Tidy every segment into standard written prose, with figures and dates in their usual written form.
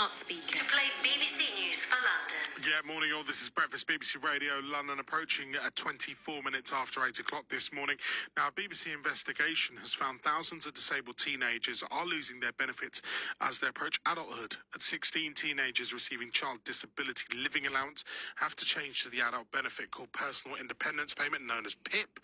Speaking. To play BBC News for London. Yeah, morning all. This is Breakfast BBC Radio London, approaching at 24 minutes after 8 o'clock this morning. Now, a BBC investigation has found thousands of disabled teenagers are losing their benefits as they approach adulthood. At 16, teenagers receiving child disability living allowance have to change to the adult benefit called Personal Independence Payment, known as PIP.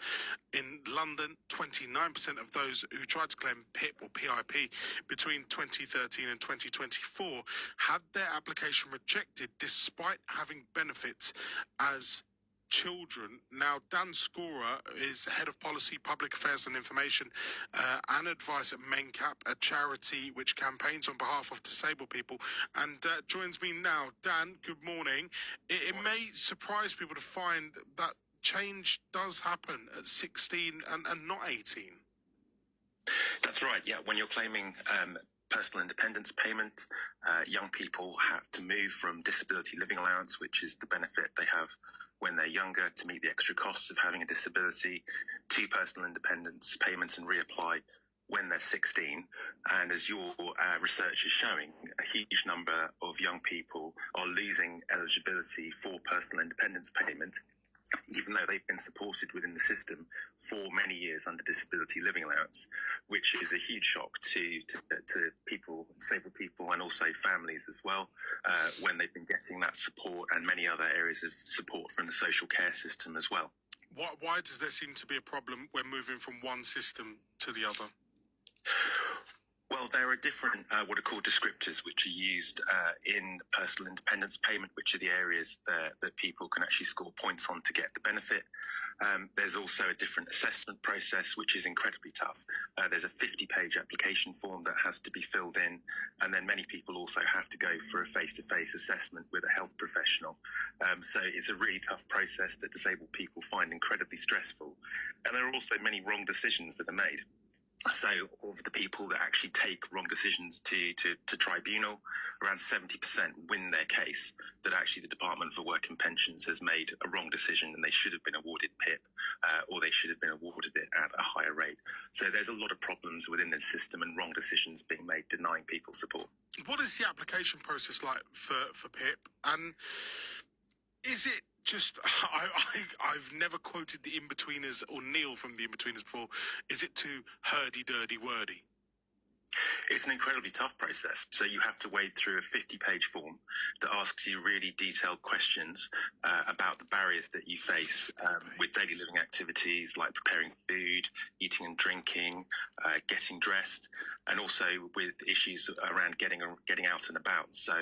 In London, 29% of those who tried to claim PIP or PIP between 2013 and 2024 had their application rejected despite having benefits as children. Now, Dan Scorer is Head of Policy, Public Affairs and Information and Advice at MENCAP, a charity which campaigns on behalf of disabled people, and joins me now. Dan, good morning. It may surprise people to find that change does happen at 16 and not 18. That's right, yeah. When you're claiming personal independence payment, young people have to move from disability living allowance, which is the benefit they have when they're younger to meet the extra costs of having a disability, to personal independence payments and reapply when they're 16. And as your research is showing, a huge number of young people are losing eligibility for personal independence payment, even though they've been supported within the system for many years under disability living allowance, which is a huge shock to people, disabled people, and also families as well, when they've been getting that support and many other areas of support from the social care system as well. Why does there seem to be a problem when moving from one system to the other? Well, there are different what are called descriptors which are used in personal independence payment, which are the areas that people can actually score points on to get the benefit. There's also a different assessment process, which is incredibly tough. There's a 50-page application form that has to be filled in, and then many people also have to go for a face-to-face assessment with a health professional. So it's a really tough process that disabled people find incredibly stressful. And there are also many wrong decisions that are made. So of the people that actually take wrong decisions to tribunal, around 70% win their case that actually the Department for Work and Pensions has made a wrong decision and they should have been awarded PIP, or they should have been awarded it at a higher rate. So there's a lot of problems within the system and wrong decisions being made, denying people support. What is the application process like for PIP? And is it just, I've never quoted the In-Betweeners or Neil from the In-Betweeners before. Is it too hurdy-durdy-wordy? It's an incredibly tough process. So you have to wade through a 50-page form that asks you really detailed questions about the barriers that you face with daily living activities like preparing food, eating and drinking, getting dressed, and also with issues around getting out and about. So,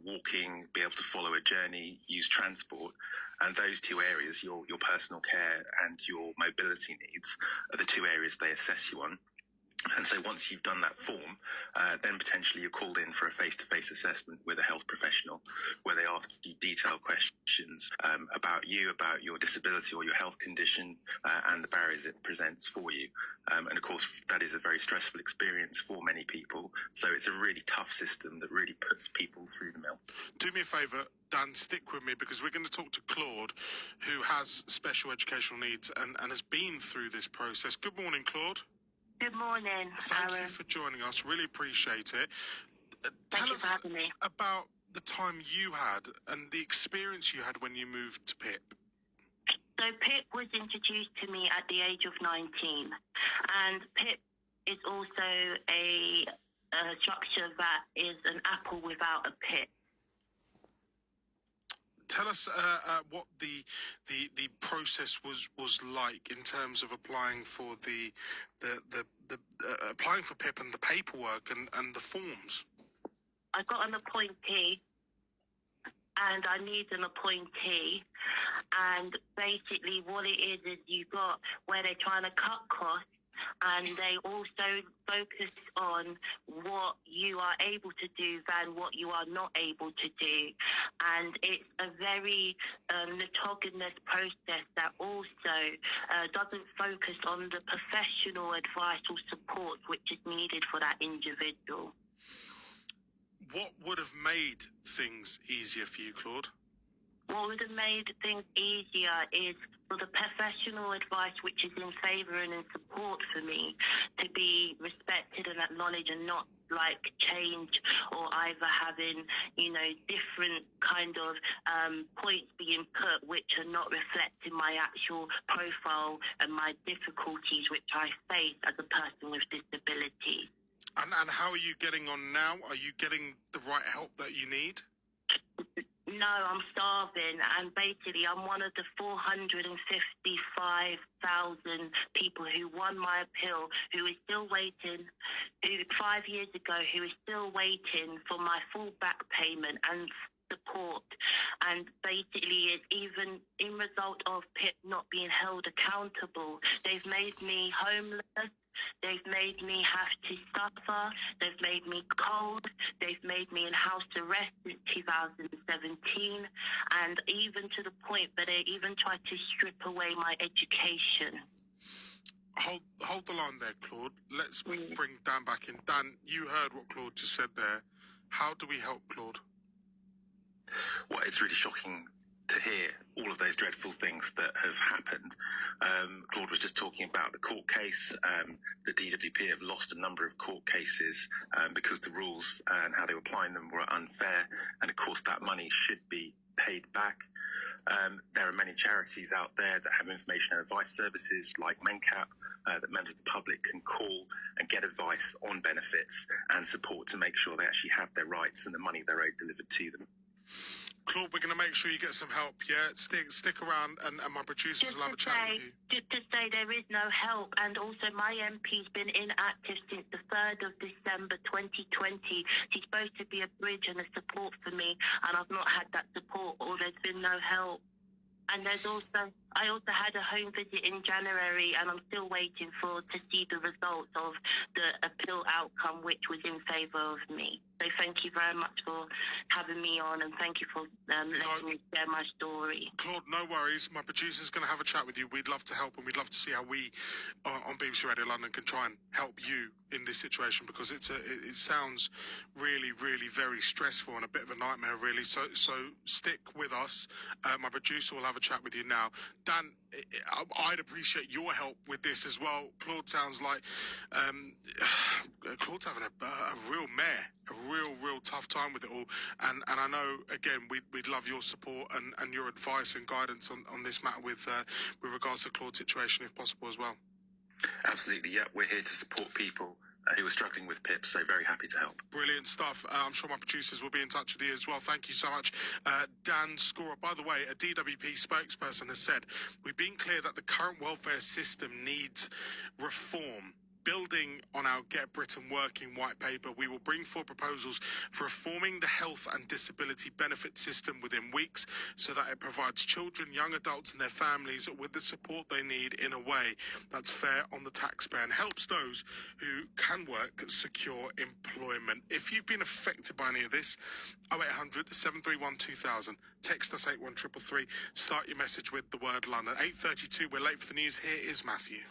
walking, be able to follow a journey, use transport. And those two areas, your personal care and your mobility needs, are the two areas they assess you on. And so once you've done that form, then potentially you're called in for a face-to-face assessment with a health professional where they ask you detailed questions about you, about your disability or your health condition, and the barriers it presents for you. And of course, that is a very stressful experience for many people. So it's a really tough system that really puts people through the mill. Do me a favour, Dan, stick with me, because we're going to talk to Claude, who has special educational needs and has been through this process. Good morning, Claude. Good morning, Thank Aaron. you for joining us. Really appreciate it. Thank you for having me. About the time you had and the experience you had when you moved to PIP. So PIP was introduced to me at the age of 19. And PIP is also a structure that is an apple without a pip. Tell us what the process was like in terms of applying for applying for PIP and the paperwork and the forms. I got an appointee, and I need an appointee. And basically, what it is you got where they're trying to cut costs. And they also focus on what you are able to do than what you are not able to do. And it's a very litigious process that also doesn't focus on the professional advice or support which is needed for that individual. What would have made things easier for you, Claude? What would have made things easier is for the professional advice which is in favour and in support for me to be respected and acknowledged and not like change, or either having, you know, different kind of points being put which are not reflecting my actual profile and my difficulties which I face as a person with disabilities. And how are you getting on now? Are you getting the right help that you need? No, I'm starving, and basically I'm one of the 455,000 people who won my appeal, who is still waiting, who 5 years ago, who is still waiting for my full back payment and support. And basically, it's even in result of PIP not being held accountable. They've made me homeless. They've made me have to suffer. They've made me cold. They've made me in house arrest since 2017. And even to the point that they even tried to strip away my education. Hold the line there, Claude. Let's bring Dan back in. Dan, you heard what Claude just said there. How do we help Claude? Well, it's really shocking to hear all of those dreadful things that have happened. Claude was just talking about the court case. The DWP have lost a number of court cases because the rules and how they were applying them were unfair. And of course, that money should be paid back. There are many charities out there that have information and advice services like MenCap that members of the public can call and get advice on benefits and support to make sure they actually have their rights and the money they're owed delivered to them. Claude, we're going to make sure you get some help, yeah? Stick around, and my producers will have a chat with you. Just to say there is no help, and also my MP's been inactive since the 3rd of December 2020. She's supposed to be a bridge and a support for me, and I've not had that support, or there's been no help. And I also had a home visit in January, and I'm still waiting to see the results of the appeal outcome, which was in favour of me. So thank you very much for having me on, and thank you for letting me share my story. Claude, no worries. My producer's going to have a chat with you. We'd love to help, and we'd love to see how we on BBC Radio London can try and help you in this situation, because it sounds really, really very stressful and a bit of a nightmare, really. So stick with us. My producer will have a chat with you now. Dan, I'd appreciate your help with this as well. Claude sounds like Claude's having a real mare, a real tough time with it all. And I know, again, we'd love your support and your advice and guidance on this matter with regards to Claude's situation, if possible, as well. Absolutely, yeah. We're here to support people who are struggling with PIP, so very happy to help. Brilliant stuff. I'm sure my producers will be in touch with you as well. Thank you so much. Dan Scorer, by the way, a DWP spokesperson has said, we've been clear that the current welfare system needs reform. Building on our Get Britain Working white paper, we will bring forward proposals for reforming the health and disability benefit system within weeks so that it provides children, young adults and their families with the support they need in a way that's fair on the taxpayer and helps those who can work secure employment. If you've been affected by any of this, 0800 731 2000. Text us 81333. Start your message with the word London. 8:32, we're late for the news. Here is Matthew.